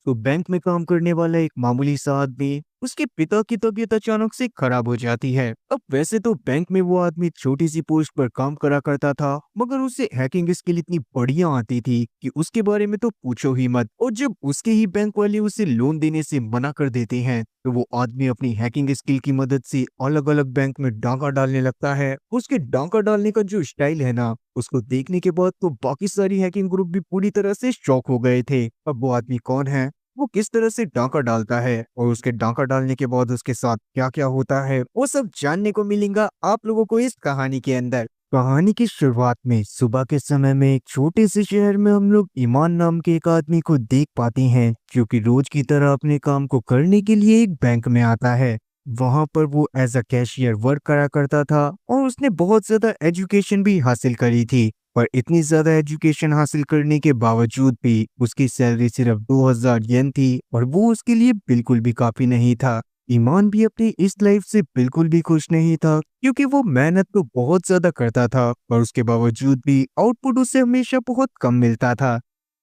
तो बैंक में काम करने वाला एक मामूली सा आदमी, उसके पिता की तबीयत अचानक से खराब हो जाती है। अब वैसे तो बैंक में वो आदमी छोटी सी पोस्ट पर काम करा करता था, मगर उसे हैकिंग स्किल इतनी बढ़िया आती थी कि उसके बारे में तो पूछो ही मत। और जब उसके ही बैंक वाले उसे लोन देने से मना कर देते हैं, तो वो आदमी अपनी हैकिंग स्किल की मदद से अलग अलग बैंक में डांका डालने लगता है। उसके डांका डालने का जो स्टाइल है ना, उसको देखने के बाद तो बाकी सारी हैकिंग ग्रुप भी पूरी तरह से शॉक हो गए थे। अब वो आदमी कौन है, वो किस तरह से डांका डालता है और उसके डांका डालने के बाद उसके साथ क्या-क्या होता है, वो सब जानने को मिलेगा आप लोगों को इस कहानी के अंदर। कहानी की शुरुआत में सुबह के समय में एक छोटे से शहर में हम लोग ईमान नाम के एक आदमी को देख पाते हैं, जो कि रोज की तरह अपने काम को करने के लिए एक बैंक में आता है। वहां पर वो एज अ कैशियर वर्क करा करता था और उसने बहुत ज्यादा एजुकेशन भी हासिल करी थी। पर इतनी ज्यादा एजुकेशन हासिल करने के बावजूद भी उसकी सैलरी सिर्फ 2000 येन थी और वो उसके लिए बिल्कुल भी काफी नहीं था। ईमान भी अपनी इस लाइफ से बिल्कुल भी खुश नहीं था, क्योंकि वो मेहनत तो बहुत ज्यादा करता था पर उसके बावजूद भी आउटपुट उसे हमेशा बहुत कम मिलता था।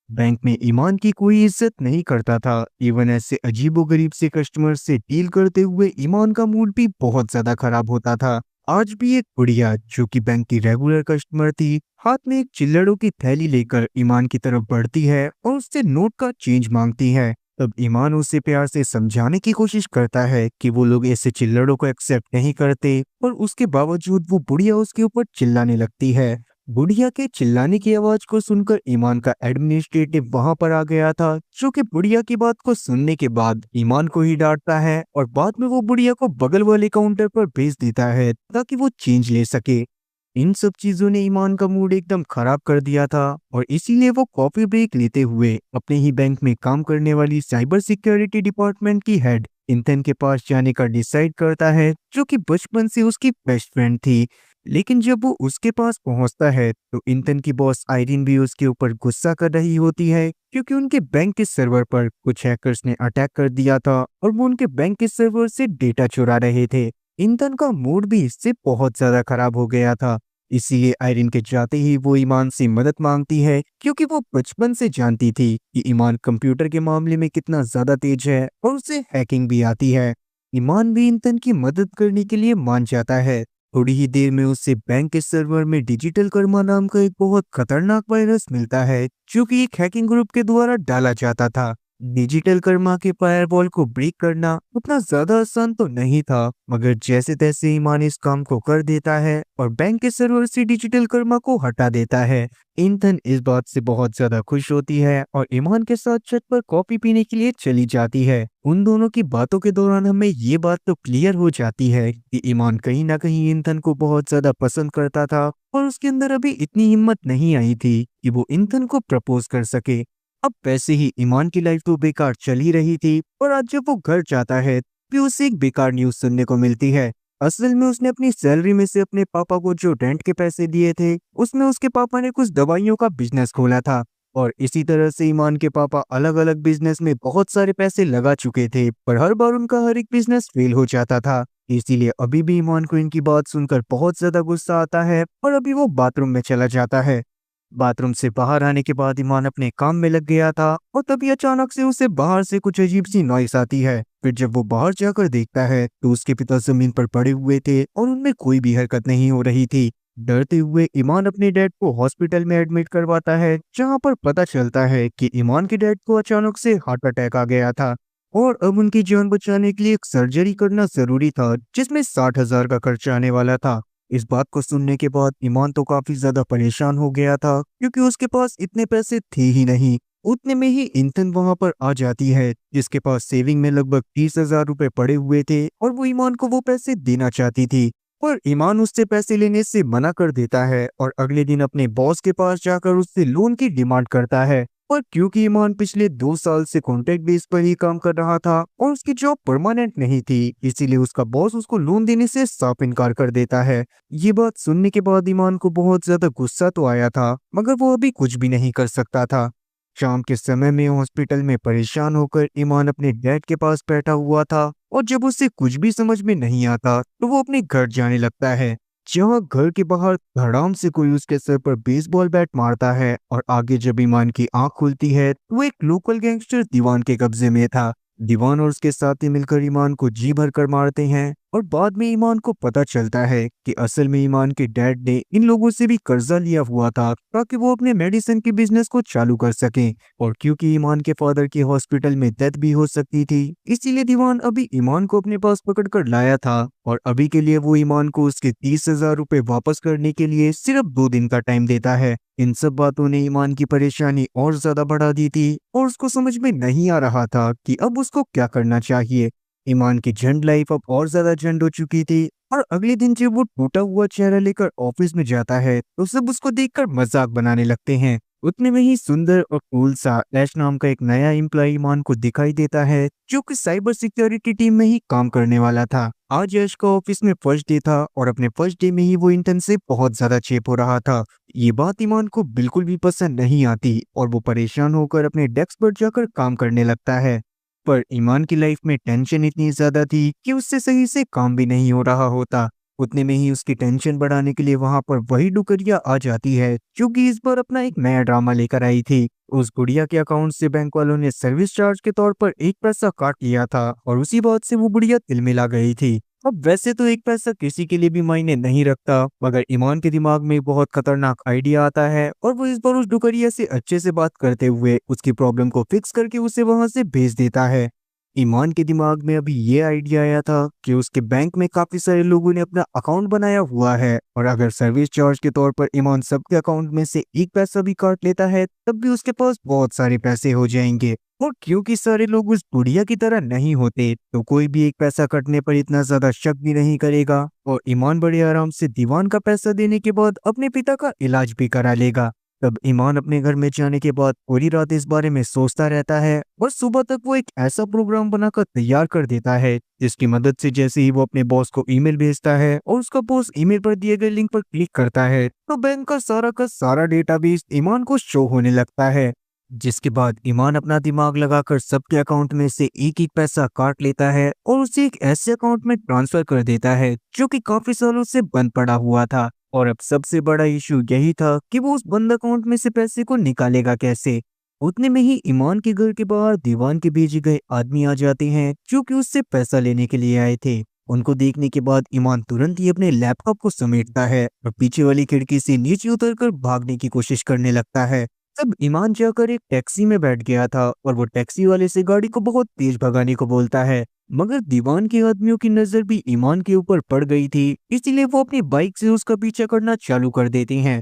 बैंक में ईमान की कोई इज्जत नहीं करता था। इवन ऐसे अजीबोगरीब से कस्टमर से डील करते हुए ईमान का मूड भी बहुत ज्यादा खराब होता था। आज भी एक बुढ़िया जो कि बैंक की रेगुलर कस्टमर थी, हाथ में एक चिल्लड़ों की थैली लेकर ईमान की तरफ बढ़ती है और उससे नोट का चेंज मांगती है। तब ईमान उसे प्यार से समझाने की कोशिश करता है कि वो लोग ऐसे चिल्लड़ों को एक्सेप्ट नहीं करते, पर उसके बावजूद वो बुढ़िया उसके ऊपर चिल्लाने लगती है। बुढ़िया के चिल्लाने की आवाज को सुनकर ईमान का एडमिनिस्ट्रेटिव वहां पर आ गया था, जो कि बुढ़िया की बात को सुनने के बाद ईमान को ही डांटता है और बाद में वो बुढ़िया को बगल वाले काउंटर पर भेज देता है ताकि वो चेंज ले सके। इन सब चीजों ने ईमान का मूड एकदम खराब कर दिया था और इसीलिए वो कॉफी ब्रेक लेते हुए अपने ही बैंक में काम करने वाली साइबर सिक्योरिटी डिपार्टमेंट की हेड इंथन के पास जाने का डिसाइड करता है, जो कि बचपन से उसकी बेस्ट फ्रेंड थी। लेकिन जब वो उसके पास पहुंचता है तो इंथन की बॉस आयरिन भी उसके ऊपर गुस्सा कर रही होती है, क्योंकि उनके बैंक के सर्वर पर कुछ हैकर्स ने अटैक कर दिया था और वो उनके बैंक के सर्वर से डेटा चुरा रहे थे। इंथन का मूड भी इससे बहुत ज्यादा खराब हो गया था। इसीलिए आयरिन के जाते ही वो ईमान से मदद मांगती है, क्योंकि वो बचपन से जानती थी कि ईमान कंप्यूटर के मामले में कितना ज्यादा तेज है और उसे हैकिंग भी आती है। ईमान भी इंथन की मदद करने के लिए मान जाता है। थोड़ी ही देर में उससे बैंक के सर्वर में डिजिटल कर्मा नाम का एक बहुत खतरनाक वायरस मिलता है, जो कि एक हैकिंग ग्रुप के द्वारा डाला जाता था। डिजिटल कर्मा के फायरवॉल को ब्रेक करना उतना ज्यादा आसान तो नहीं था, मगर जैसे तैसे ईमान इस काम को कर देता है और बैंक के सर्वर से डिजिटल कर्मा को हटा देता है। इंथन इस बात से बहुत ज्यादा खुश होती है और ईमान के साथ छत पर कॉफी पीने के लिए चली जाती है। उन दोनों की बातों के दौरान हमें ये बात तो क्लियर हो जाती है कि ईमान कहीं ना कहीं इंथन को बहुत ज्यादा पसंद करता था और उसके अंदर अभी इतनी हिम्मत नहीं आई थी कि वो इंथन को प्रपोज कर सके। अब वैसे ही ईमान की लाइफ तो बेकार चल ही रही थी और आज जब वो घर जाता है भी उसे एक बेकार न्यूज सुनने को मिलती है। असल में उसने अपनी सैलरी में से अपने पापा को जो रेंट के पैसे दिए थे, उसमें उसके पापा ने कुछ दवाइयों का बिजनेस खोला था और इसी तरह से ईमान के पापा अलग अलग बिजनेस में बहुत सारे पैसे लगा चुके थे, पर हर बार उनका हर एक बिजनेस फेल हो जाता था। इसीलिए अभी भी ईमान को इनकी बात सुनकर बहुत ज्यादा गुस्सा आता है और अभी वो बाथरूम में चला जाता है। बाथरूम से बाहर आने के बाद ईमान अपने काम में लग गया था और तभी अचानक से उसे बाहर से कुछ अजीब सी नॉइस आती है। फिर जब वो बाहर जाकर देखता है तो उसके पिता जमीन पर पड़े हुए थे और उनमें कोई भी हरकत नहीं हो रही थी। डरते हुए ईमान अपने डैड को हॉस्पिटल में एडमिट करवाता है, जहां पर पता चलता है कि ईमान के डैड को अचानक से हार्ट अटैक आ गया था और अब उनकी जान बचाने के लिए एक सर्जरी करना जरूरी था, जिसमें 60,000 का खर्चा आने वाला था। इस बात को सुनने के बाद ईमान तो काफी ज्यादा परेशान हो गया था, क्योंकि उसके पास इतने पैसे थे ही नहीं। उतने में ही इंथन वहां पर आ जाती है, जिसके पास सेविंग में लगभग 30,000 रुपए पड़े हुए थे और वो ईमान को वो पैसे देना चाहती थी। पर ईमान उससे पैसे लेने से मना कर देता है और अगले दिन अपने बॉस के पास जाकर उससे लोन की डिमांड करता है। पर क्योंकि ईमान पिछले 2 साल से कॉन्ट्रैक्ट बेस पर ही काम कर रहा था और उसकी जॉब परमानेंट नहीं थी, इसीलिए उसका बॉस उसको लोन देने से साफ इनकार कर देता है। ये बात सुनने के बाद ईमान को बहुत ज्यादा गुस्सा तो आया था, मगर वो अभी कुछ भी नहीं कर सकता था। शाम के समय में हॉस्पिटल में परेशान होकर ईमान अपने डैड के पास बैठा हुआ था और जब उसे कुछ भी समझ में नहीं आता तो वो अपने घर जाने लगता है। जहाँ घर के बाहर धड़ाम से कोई उसके सर पर बेसबॉल बैट मारता है और आगे जब ईमान की आंख खुलती है तो वो एक लोकल गैंगस्टर दीवान के कब्जे में था। दीवान और उसके साथी मिलकर ईमान को जी भर कर मारते हैं और बाद में ईमान को पता चलता है कि असल में ईमान के डैड ने इन लोगों से भी कर्जा लिया हुआ था ताकि वो अपने मेडिसिन के बिजनेस को चालू कर सकें। और क्योंकि ईमान के फादर की हॉस्पिटल में डेथ भी हो सकती थी, इसीलिए दीवान अभी ईमान को अपने पास पकड़ कर लाया था और अभी के लिए वो ईमान को उसके 30,000 रुपए वापस करने के लिए सिर्फ 2 दिन का टाइम देता है। इन सब बातों ने ईमान की परेशानी और ज्यादा बढ़ा दी थी और उसको समझ में नहीं आ रहा था कि अब उसको क्या करना चाहिए। ईमान की झंड लाइफ अब और ज्यादा झंड हो चुकी थी और अगले दिन जब वो टूटा हुआ चेहरा लेकर ऑफिस में जाता है तो सब उसको देखकर मजाक बनाने लगते हैं। उतने में ही सुंदर और कूल सा ऐश नाम का एक नया एम्प्लॉय ईमान को दिखाई देता है जो कि साइबर सिक्योरिटी टीम में ही काम करने वाला था। आज ऐश का ऑफिस में फर्स्ट डे था और अपने फर्स्ट डे में ही वो इंटर्न से बहुत ज्यादा चेप हो रहा था। ये बात ईमान को बिल्कुल भी पसंद नहीं आती और वो परेशान होकर अपने डेस्क पर जाकर काम करने लगता है। पर ईमान की लाइफ में टेंशन इतनी ज्यादा थी कि उससे सही से काम भी नहीं हो रहा होता। उतने में ही उसकी टेंशन बढ़ाने के लिए वहां पर वही डुकरिया आ जाती है जो कि इस बार अपना एक नया ड्रामा लेकर आई थी। उस बुढ़िया के अकाउंट से बैंक वालों ने सर्विस चार्ज के तौर पर एक पैसा काट लिया था और उसी बात से वो बुढ़िया तिलमिला गई थी। अब वैसे तो एक पैसा किसी के लिए भी मायने नहीं रखता, मगर ईमान के दिमाग में एक बहुत खतरनाक आइडिया आता है और वो इस बार उस डुकरिया से अच्छे से बात करते हुए उसकी प्रॉब्लम को फिक्स करके उसे वहां से भेज देता है। ईमान के दिमाग में अभी ये आइडिया आया था कि उसके बैंक में काफी सारे लोगों ने अपना अकाउंट बनाया हुआ है और अगर सर्विस चार्ज के तौर पर ईमान सबके अकाउंट में से एक पैसा भी काट लेता है तब भी उसके पास बहुत सारे पैसे हो जाएंगे। और क्योंकि सारे लोग उस बुढ़िया की तरह नहीं होते तो कोई भी एक पैसा कटने पर इतना ज्यादा शक भी नहीं करेगा और ईमान बड़े आराम से दीवान का पैसा देने के बाद अपने पिता का इलाज भी करा लेगा। तब ईमान अपने घर में जाने के बाद पूरी रात इस बारे में सोचता रहता है और सुबह तक वो एक ऐसा प्रोग्राम बनाकर तैयार कर देता है जिसकी मदद से जैसे ही वो अपने बॉस को ईमेल भेजता है और उसका बॉस ईमेल पर दिए गए लिंक पर क्लिक करता है तो बैंक का सारा डेटाबेस ईमान को शो होने लगता है। जिसके बाद ईमान अपना दिमाग लगाकर सबके अकाउंट में से एक एक पैसा काट लेता है और उसे एक ऐसे अकाउंट में ट्रांसफर कर देता है जो कि काफी सालों से बंद पड़ा हुआ था। और अब सबसे बड़ा इशू यही था कि वो उस बंद अकाउंट में से पैसे को निकालेगा कैसे। उतने में ही ईमान के घर के बाहर दीवान के भेजे गए आदमी आ जाते हैं जो कि उससे पैसा लेने के लिए आए थे। उनको देखने के बाद ईमान तुरंत ही अपने लैपटॉप को समेटता है और पीछे वाली खिड़की से नीचे उतरकर भागने की कोशिश करने लगता है। तब ईमान जाकर एक टैक्सी में बैठ गया था और वो टैक्सी वाले से गाड़ी को बहुत तेज भगाने को बोलता है, मगर दीवान के आदमियों की नजर भी ईमान के ऊपर पड़ गई थी, इसीलिए वो अपनी बाइक से उसका पीछा करना चालू कर देते हैं।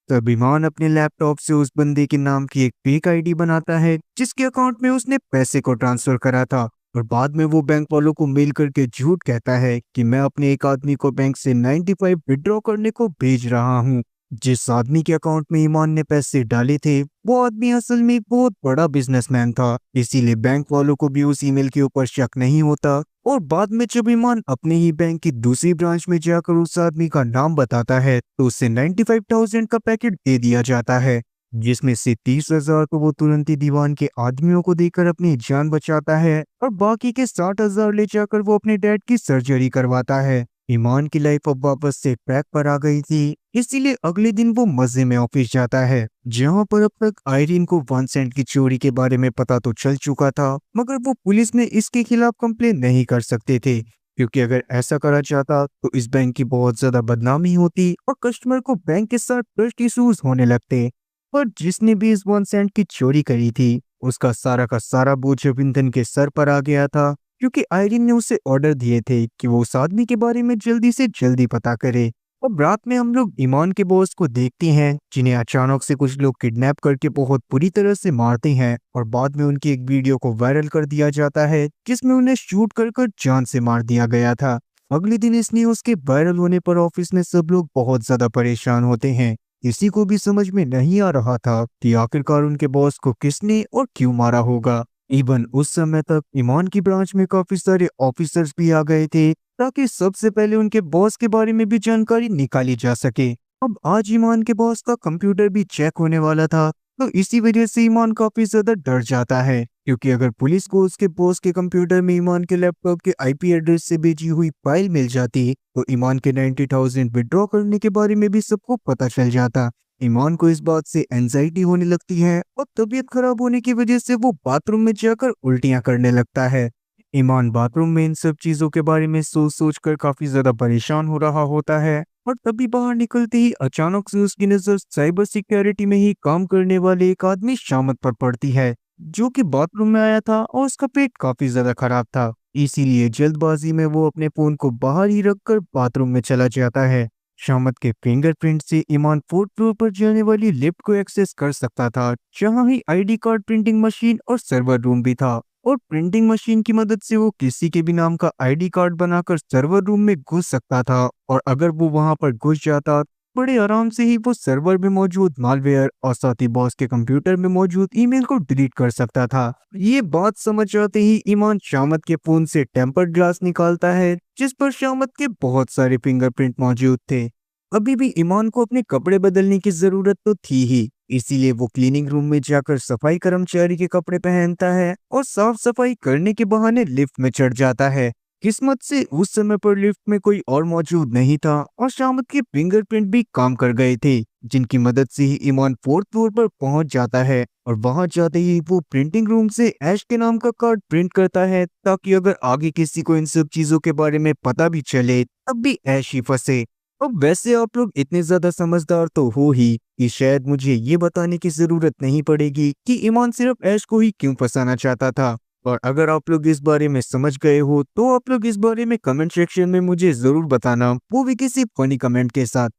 तब ईमान अपने लैपटॉप से उस बंदे के नाम की एक फेक आईडी बनाता है जिसके अकाउंट में उसने पैसे को ट्रांसफर करा था और बाद में वो बैंक वालों को मेल करके झूठ कहता है कि मैं अपने एक आदमी को बैंक से 95 विड्रॉ करने को भेज रहा हूँ। जिस आदमी के अकाउंट में ईमान ने पैसे डाले थे वो आदमी असल में एक बहुत बड़ा बिजनेसमैन था, इसीलिए बैंक वालों को भी उस ईमेल के ऊपर शक नहीं होता। और बाद में जब ईमान अपने ही बैंक की दूसरी ब्रांच में जाकर उस आदमी का नाम बताता है तो उसे 95,000 का पैकेट दे दिया जाता है, जिसमें से 30,000 को वो तुरंत ही दीवान के आदमियों को देकर अपनी जान बचाता है और बाकी के 60,000 ले जाकर वो अपने डैड की सर्जरी करवाता है। ईमान की लाइफ अब वापस से ट्रैक पर आ गई थी, इसीलिए अगले दिन वो मजे में ऑफिस जाता है जहां पर अब तक आयरीन को 1 सेंट की चोरी के बारे में पता तो चल चुका था, मगर वो पुलिस में इसके खिलाफ कंप्लेन नहीं कर सकते थे क्योंकि अगर ऐसा करा जाता तो इस बैंक की बहुत ज्यादा बदनामी होती और कस्टमर को बैंक के साथ ट्रस्ट इश्यूज होने लगते। पर जिसने भी इस 1 सेंट की चोरी करी थी उसका सारा का सारा बोझ विंटन के सर पर आ गया था, क्योंकि आयरीन ने उसे ऑर्डर दिए थे कि वो उस आदमी के बारे में जल्दी से जल्दी पता करे। अब रात में हम लोग ईमान के बॉस को देखते हैं जिन्हें अचानक से कुछ लोग किडनैप करके बहुत बुरी तरह से मारते हैं और बाद में उनकी एक वीडियो को वायरल कर दिया जाता है जिसमें उन्हें शूट कर जान से मार दिया गया था। अगले दिन इस न्यूज के वायरल होने पर ऑफिस में सब लोग बहुत ज्यादा परेशान होते हैं। किसी को भी समझ में नहीं आ रहा था कि आखिरकार उनके बॉस को किसने और क्यों मारा होगा। इवन उस समय तक ईमान की ब्रांच में काफी सारे ऑफिसर्स भी आ गए थे ताकि सबसे पहले उनके बॉस के बारे में भी जानकारी निकाली जा सके। अब आज ईमान के बॉस का कंप्यूटर भी चेक होने वाला था तो इसी वजह से ईमान काफी ज्यादा डर जाता है, क्योंकि अगर पुलिस को उसके बॉस के कंप्यूटर में ईमान के लैपटॉप के आईपी एड्रेस से भेजी हुई फाइल मिल जाती तो ईमान के 90,000 विड्रॉ करने के बारे में भी सबको पता चल जाता। ईमान को इस बात से एंजाइटी होने लगती है और तबीयत खराब होने की वजह से वो बाथरूम में जाकर उल्टियां करने लगता है। ईमान बाथरूम में इन सब चीजों के बारे में सोच सोच कर काफी ज्यादा परेशान हो रहा होता है और तभी बाहर निकलते ही अचानक से उसकी नजर साइबर सिक्योरिटी में ही काम करने वाले एक आदमी शामत पर पड़ती है, जो कि बाथरूम में आया था और उसका पेट काफी ज्यादा खराब था। इसीलिए जल्दबाजी में वो अपने फोन को बाहर ही रखकर बाथरूम में चला जाता है। शामत के फिंगरप्रिंट से ईमान फोर्थ फ्लोर पर जाने वाली लिफ्ट को एक्सेस कर सकता था, जहां ही आईडी कार्ड प्रिंटिंग मशीन और सर्वर रूम भी था। और प्रिंटिंग मशीन की मदद से वो किसी के भी नाम का आईडी कार्ड बनाकर सर्वर रूम में घुस सकता था, और अगर वो वहां पर घुस जाता बड़े आराम से ही वो सर्वर में मौजूद मालवेयर और साथ ही बॉस के कंप्यूटर में मौजूद ईमेल को डिलीट कर सकता था। ये बात समझ आते ही ईमान शामत के फोन से टेम्पर्ड ग्लास निकालता है, जिस पर शामत के बहुत सारे फिंगरप्रिंट मौजूद थे। अभी भी ईमान को अपने कपड़े बदलने की जरूरत तो थी ही, इसीलिए वो क्लीनिंग रूम में जाकर सफाई कर्मचारी के कपड़े पहनता है और साफ सफाई करने के बहाने लिफ्ट में चढ़ जाता है। किस्मत से उस समय पर लिफ्ट में कोई और मौजूद नहीं था और शामत के फिंगरप्रिंट भी काम कर गए थे, जिनकी मदद से ही ईमान फोर्थ फ्लोर पर पहुंच जाता है। और वहां जाते ही वो प्रिंटिंग रूम से ऐश के नाम का कार्ड प्रिंट करता है, ताकि अगर आगे किसी को इन सब चीजों के बारे में पता भी चले तब भी ऐश ही फंसे। अब वैसे आप लोग इतने ज्यादा समझदार तो हो ही कि शायद मुझे ये बताने की जरूरत नहीं पड़ेगी कि ईमान सिर्फ ऐश को ही क्यों फंसाना चाहता था। और अगर आप लोग इस बारे में समझ गए हो तो आप लोग इस बारे में कमेंट सेक्शन में मुझे जरूर बताना, वो भी किसी फनी कमेंट के साथ।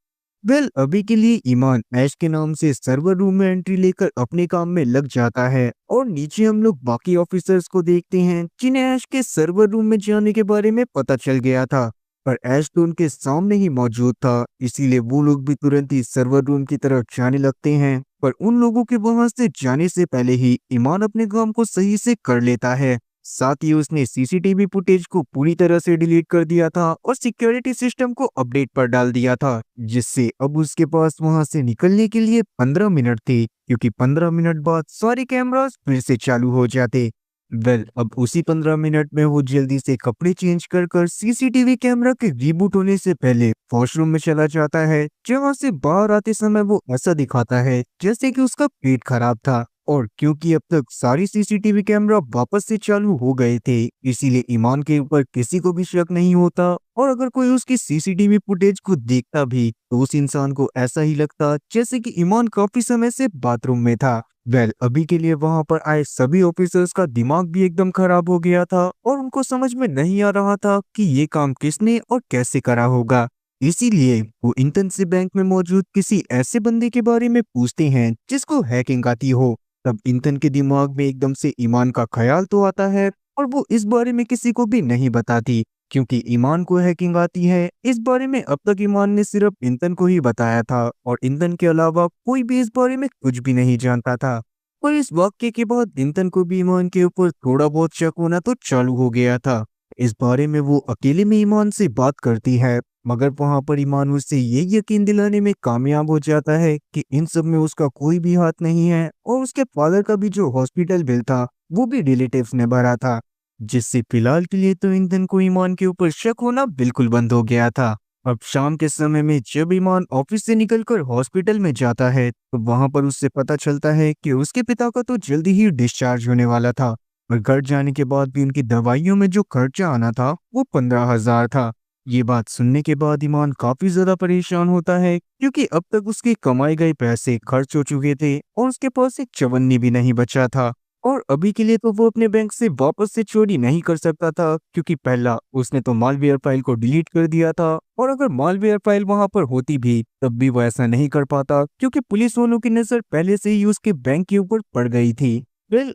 अभी के लिए ईमान ऐश के नाम से सर्वर रूम में एंट्री लेकर अपने काम में लग जाता है और नीचे हम लोग बाकी ऑफिसर्स को देखते हैं, जिन्हें ऐश के सर्वर रूम में जाने के बारे में पता चल गया था। पर ऐश तो उनके सामने ही मौजूद था, इसीलिए वो लोग भी तुरंत ही सर्वर रूम की तरफ जाने लगते हैं। पर उन लोगों के वहां से जाने से पहले ही ईमान अपने काम को सही से कर लेता है। साथ ही उसने सीसीटीवी फुटेज को पूरी तरह से डिलीट कर दिया था और सिक्योरिटी सिस्टम को अपडेट पर डाल दिया था, जिससे अब उसके पास वहां से निकलने के लिए 15 मिनट थे, क्योंकि 15 मिनट बाद सारे कैमरास फिर से चालू हो जाते। अब उसी 15 मिनट में वो जल्दी से कपड़े चेंज कर कर सीसीटीवी कैमरा के रिबूट होने से पहले वॉशरूम में चला जाता है, जहां से बाहर आते समय वो ऐसा दिखाता है जैसे कि उसका पेट खराब था। और क्योंकि अब तक सारी सीसीटीवी कैमरा वापस से चालू हो गए थे, इसीलिए ईमान के ऊपर किसी को भी शक नहीं होता, और अगर कोई उसकी सीसीटीवी फुटेज को देखता भी तो उस इंसान को ऐसा ही लगता जैसे कि ईमान काफी समय से बाथरूम में था। अभी के लिए वहां पर आए सभी ऑफिसर्स का दिमाग भी एकदम खराब हो गया था और उनको समझ में नहीं आ रहा था कि ये काम किसने और कैसे करा होगा। इसीलिए वो इंटर्न से बैंक में मौजूद किसी ऐसे बंदे के बारे में पूछते हैं जिसको हैकिंग आती हो। तब इंटर्न के दिमाग में एकदम से ईमान का ख्याल तो आता है, और वो इस बारे में किसी को भी नहीं बताती, क्योंकि ईमान को हैकिंग आती है इस बारे में अब तक ईमान ने सिर्फ इंतन को ही बताया था, और इंतन के अलावा कोई भी इस बारे में कुछ भी नहीं जानता था। और इस वाक्य के बाद इंतन को भी ईमान के ऊपर थोड़ा बहुत शक होना तो चालू हो गया था। इस बारे में वो अकेले में ईमान से बात करती है, मगर वहां पर ईमान उससे ये यकीन दिलाने में कामयाब हो जाता है कि इन सब में उसका कोई भी हाथ नहीं है, और उसके फादर का भी जो हॉस्पिटल बिल था वो भी रिलेटिव्स ने भरा था, जिससे फिलहाल के लिए तो ईंधन को ईमान के ऊपर शक होना बिल्कुल बंद हो गया था। अब शाम के समय में जब ईमान ऑफिस से निकलकर हॉस्पिटल में जाता है तो वहां पर उससे पता चलता है कि उसके पिता का तो जल्दी ही डिस्चार्ज होने वाला था, और घर जाने के बाद भी उनकी दवाइयों में जो खर्चा आना था वो 15,000 था। ये बात सुनने के बाद ईमान काफी ज्यादा परेशान होता है, क्योंकि अब तक उसके कमाए गए पैसे खर्च हो चुके थे और उसके पास एक चवन्नी भी नहीं बचा था। और अभी के लिए तो वो अपने बैंक से वापस से चोरी नहीं कर सकता था, क्योंकि पहला उसने तो मालवेयर फाइल को डिलीट कर दिया था, और अगर मालवेयर फाइल वहां पर होती भी तब भी वो ऐसा नहीं कर पाता, क्योंकि पुलिस वालों की नजर पहले से ही उसके बैंक के ऊपर पड़ गई थी।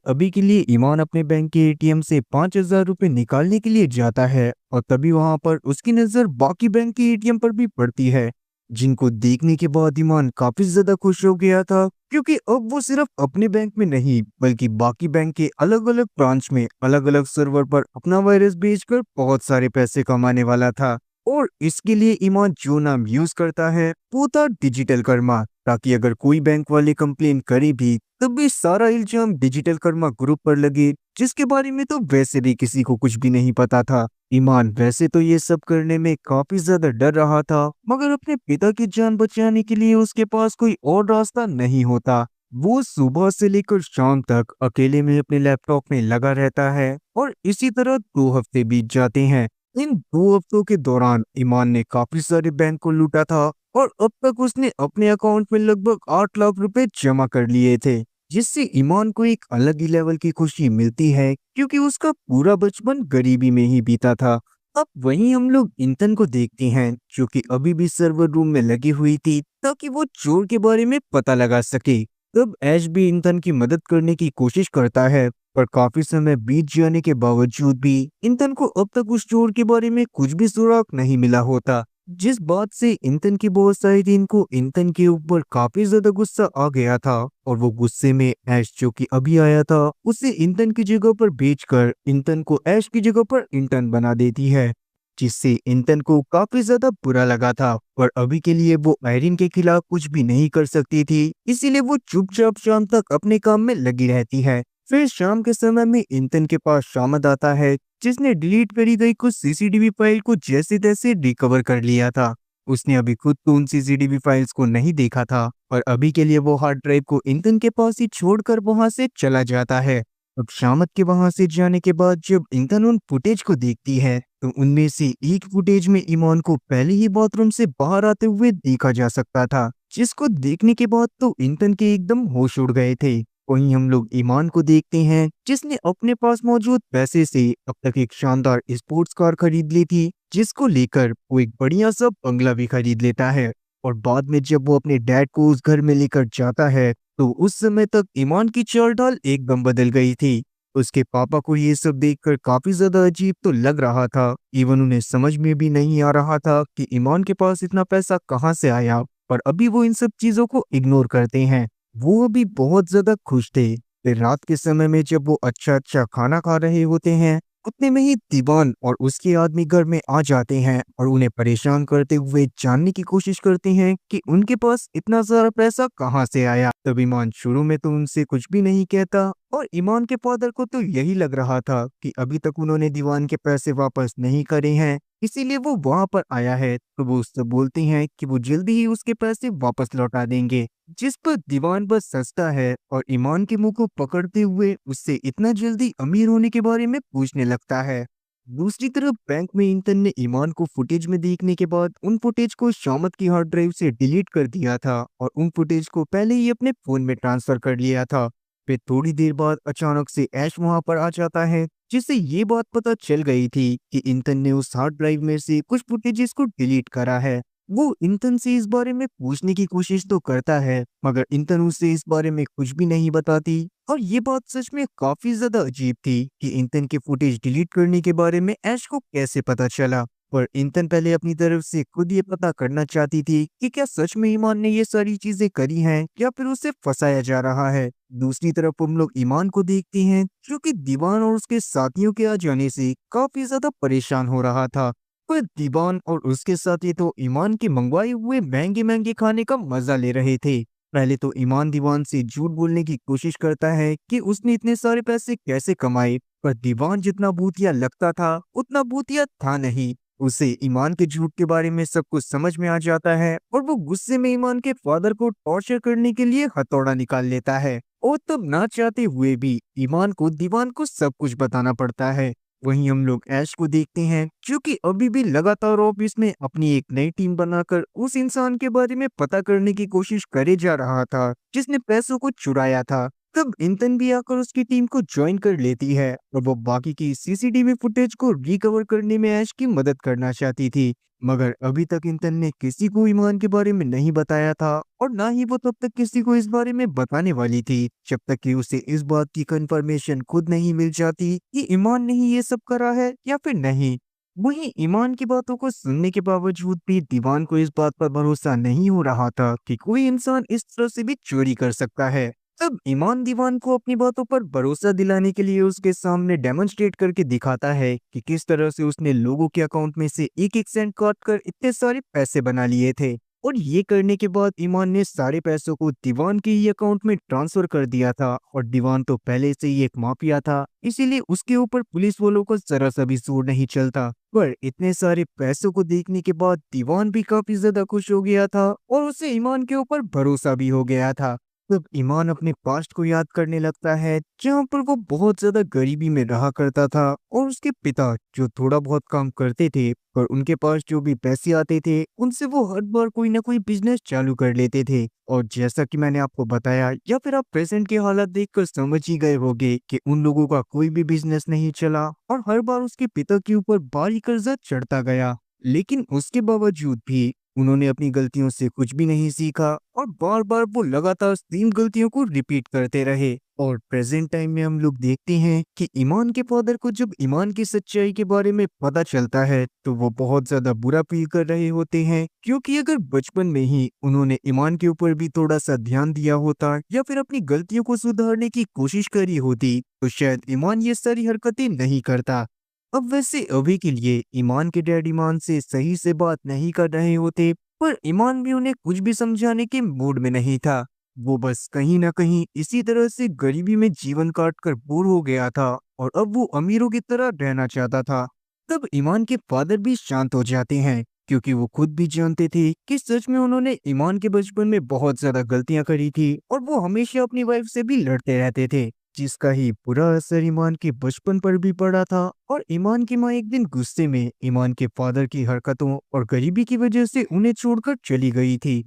अभी के लिए ईमान अपने बैंक के एटीएम से 5,000 रुपए निकालने के लिए जाता है, और तभी वहां पर उसकी नजर बाकी बैंक के एटीएम पर भी पड़ती है, जिनको देखने के बाद ईमान काफी ज्यादा खुश हो गया था, क्योंकि अब वो सिर्फ अपने बैंक में नहीं बल्कि बाकी बैंक के अलग अलग ब्रांच में अलग अलग सर्वर पर अपना वायरस भेजकर बहुत सारे पैसे कमाने वाला था। और इसके लिए ईमान जो नाम यूज करता है वो था डिजिटल कर्मा, ताकि अगर कोई बैंक वाले कंप्लेन करे भी तब भी सारा इल्जाम डिजिटल कर्मा ग्रुप पर लगे, जिसके बारे में तो वैसे भी किसी को कुछ भी नहीं पता था। ईमान वैसे तो ये सब करने में काफी ज्यादा डर रहा था, मगर अपने पिता की जान बचाने के लिए उसके पास कोई और रास्ता नहीं होता। वो सुबह से लेकर शाम तक अकेले में अपने लैपटॉप में लगा रहता है और इसी तरह 2 हफ्ते बीत जाते हैं। इन 2 हफ्तों के दौरान ईमान ने काफी सारे बैंक को लूटा था और अब तक उसने अपने अकाउंट में लगभग 8 लाख रुपए जमा कर लिए थे, जिससे ईमान को एक अलग ही लेवल की खुशी मिलती है क्योंकि उसका पूरा बचपन गरीबी में ही बीता था। अब वहीं हम लोग इंतन को देखते हैं जो कि अभी भी सर्वर रूम में लगी हुई थी ताकि वो चोर के बारे में पता लगा सके। तब ऐश भी इंतन की मदद करने की कोशिश करता है, पर काफी समय बीत जाने के बावजूद भी इंतन को अब तक उस चोर के बारे में कुछ भी सुराग नहीं मिला होता। जिस बात से इंतन की बॉस साइदीन को इंतन के ऊपर काफी ज्यादा गुस्सा आ गया था और वो गुस्से में ऐश जो कि अभी आया था उसे इंतन की जगह पर बेचकर इंतन को ऐश की जगह पर इंटर्न बना देती है, जिससे इंतन को काफी ज्यादा बुरा लगा था। पर अभी के लिए वो आयरिन के खिलाफ कुछ भी नहीं कर सकती थी, इसीलिए वो चुपचाप शाम तक अपने काम में लगी रहती है। फिर शाम के समय में इंतन के पास शामद आता है, जिसने डिलीट करी गई कुछ सीसीटीवी फाइल को जैसे तैसे रिकवर कर लिया था। उसने अभी खुद तो उन सीसीटीवी फाइल्स को नहीं देखा था और अभी के लिए वो हार्ड ड्राइव को इंतन के पास ही छोड़कर वहां से चला जाता है। अब शामत के वहां से जाने के बाद जब इंतन उन फुटेज को देखती है तो उनमें से एक फुटेज में ईमान को पहले ही बाथरूम से बाहर आते हुए देखा जा सकता था, जिसको देखने के बाद तो इंतन के एकदम होश उड़ गए थे। वहीं हम लोग ईमान को देखते हैं जिसने अपने पास मौजूद पैसे से अब तक एक शानदार स्पोर्ट्स कार खरीद ली थी, जिसको लेकर वो एक बढ़िया सा बंगला भी खरीद लेता है। और बाद में जब वो अपने डैड को उस घर में लेकर जाता है तो उस समय तक ईमान की चाल ढाल एकदम बदल गई थी। उसके पापा को ये सब देखकर काफी ज्यादा अजीब तो लग रहा था, इवन उन्हें समझ में भी नहीं आ रहा था कि ईमान के पास इतना पैसा कहाँ से आया, पर अभी वो इन सब चीजों को इग्नोर करते हैं। वो अभी बहुत ज्यादा खुश थे। फिर रात के समय में जब वो अच्छा अच्छा खाना खा रहे होते हैं उतने में ही दीवान और उसके आदमी घर में आ जाते हैं और उन्हें परेशान करते हुए जानने की कोशिश करते हैं कि उनके पास इतना सारा पैसा कहाँ से आया। तब ईमान शुरू में तो उनसे कुछ भी नहीं कहता और ईमान के फादर को तो यही लग रहा था कि अभी तक उन्होंने दीवान के पैसे वापस नहीं करे हैं, इसीलिए वो वहां पर आया है। तो वो उससे बोलते हैं कि वो जल्दी ही उसके पैसे वापस लौटा देंगे, जिस पर दीवान बस हंसता है और ईमान के मुंह को पकड़ते हुए उससे इतना जल्दी अमीर होने के बारे में पूछने लगता है। दूसरी तरफ बैंक में इंतन ने ईमान को फुटेज में देखने के बाद उन फुटेज को शामत की हार्ड ड्राइव से डिलीट कर दिया था और उन फुटेज को पहले ही अपने फोन में ट्रांसफर कर लिया था। फिर थोड़ी देर बाद अचानक से ऐश वहां पर आ जाता है, जिससे ये बात पता चल गई थी कि इंतन ने उस हार्ड ड्राइव में से कुछ फुटेजेस को डिलीट करा है। वो इंतन से इस बारे में पूछने की कोशिश तो करता है, मगर इंतन उसे इस बारे में कुछ भी नहीं बताती। और ये बात सच में काफी ज्यादा अजीब थी कि इंतन के फुटेज डिलीट करने के बारे में ऐश को कैसे पता चला। पर इंतन पहले अपनी तरफ से खुद ये पता करना चाहती थी कि क्या सच में ईमान ने ये सारी चीजें करी हैं या फिर उसे फंसाया जा रहा है। दूसरी तरफ हम लोग ईमान को देखते हैं जो कि दीवान और उसके साथियों के आ जाने से काफी ज्यादा परेशान हो रहा था। पर दीवान और उसके साथी तो ईमान के मंगवाए हुए महंगे महंगे खाने का मजा ले रहे थे। पहले तो ईमान दीवान से झूठ बोलने की कोशिश करता है कि उसने इतने सारे पैसे कैसे कमाए, पर दीवान जितना भूतिया लगता था उतना भूतिया था नहीं। उसे ईमान के झूठ के बारे में सब कुछ समझ में आ जाता है और वो गुस्से में ईमान के फादर को टॉर्चर करने के लिए हथौड़ा निकाल लेता है। और तब ना चाहते हुए भी ईमान को दीवान को सब कुछ बताना पड़ता है। वहीं हम लोग ऐश को देखते हैं जो कि अभी भी लगातार ऑफिस में अपनी एक नई टीम बनाकर उस इंसान के बारे में पता करने की कोशिश करे जा रहा था जिसने पैसों को चुराया था। तब इंतन भी आकर उसकी टीम को ज्वाइन कर लेती है और वो बाकी की सीसीटीवी फुटेज को रिकवर करने में ऐश की मदद करना चाहती थी। मगर अभी तक इंतन ने किसी को ईमान के बारे में नहीं बताया था और ना ही वो तब तक किसी को इस बारे में बताने वाली थी जब तक कि उसे इस बात की कंफर्मेशन खुद नहीं मिल जाती कि ईमान ने ही ये सब करा है या फिर नहीं। वहीं ईमान की बातों को सुनने के बावजूद भी दीवान को इस बात पर भरोसा नहीं हो रहा था कि कोई इंसान इस तरह से भी चोरी कर सकता है। तब ईमान दीवान को अपनी बातों पर भरोसा दिलाने के लिए उसके सामने डेमोन्स्ट्रेट करके दिखाता है कि किस तरह से उसने लोगों के अकाउंट में से एक एक सेंट काट कर इतने सारे पैसे बना लिए थे। और ये करने के बाद ईमान ने सारे पैसों को दीवान के ही अकाउंट में ट्रांसफर कर दिया था। और दीवान तो पहले से ही एक माफिया था, इसीलिए उसके ऊपर पुलिस वालों को जरा सा भी जोर नहीं चलता। पर इतने सारे पैसों को देखने के बाद दीवान भी काफी ज्यादा खुश हो गया था और उसे ईमान के ऊपर भरोसा भी हो गया था। तब ईमान अपने पास्ट को याद करने लगता है, जहाँ पर वो बहुत ज्यादा गरीबी में रहा करता था और उसके पिता जो थोड़ा बहुत काम करते थे, पर उनके पास जो भी पैसे आते थे उनसे वो हर बार कोई ना कोई बिजनेस चालू कर लेते थे। और जैसा कि मैंने आपको बताया, या फिर आप प्रेजेंट के हालात देखकर समझ ही गए होंगे कि उन लोगों का कोई भी बिजनेस नहीं चला और हर बार उसके पिता के ऊपर भारी कर्जा चढ़ता गया। लेकिन उसके बावजूद भी उन्होंने अपनी गलतियों से कुछ भी नहीं सीखा और बार बार वो लगातार सेम गलतियों को रिपीट करते रहे। और प्रेजेंट टाइम में हम लोग देखते हैं कि ईमान के फादर को जब ईमान की सच्चाई के बारे में पता चलता है तो वो बहुत ज्यादा बुरा फील कर रहे होते हैं, क्योंकि अगर बचपन में ही उन्होंने ईमान के ऊपर भी थोड़ा सा ध्यान दिया होता या फिर अपनी गलतियों को सुधारने की कोशिश करी होती तो शायद ईमान ये सारी हरकतें नहीं करता। अब वैसे अभी के लिए ईमान के डैड ईमान से सही से बात नहीं कर रहे होते, पर ईमान भी उन्हें कुछ भी समझाने के मूड में नहीं था। वो बस कहीं ना कहीं इसी तरह से गरीबी में जीवन काट कर बोर हो गया था और अब वो अमीरों की तरह रहना चाहता था। तब ईमान के फादर भी शांत हो जाते हैं, क्योंकि वो खुद भी जानते थे कि सच में उन्होंने ईमान के बचपन में बहुत ज्यादा गलतियां करी थी और वो हमेशा अपनी वाइफ से भी लड़ते रहते थे, जिसका ही बुरा असर ईमान के बचपन पर भी पड़ा था। और ईमान की माँ एक दिन गुस्से में ईमान के फादर की हरकतों और गरीबी की वजह से उन्हें छोड़कर चली गई थी।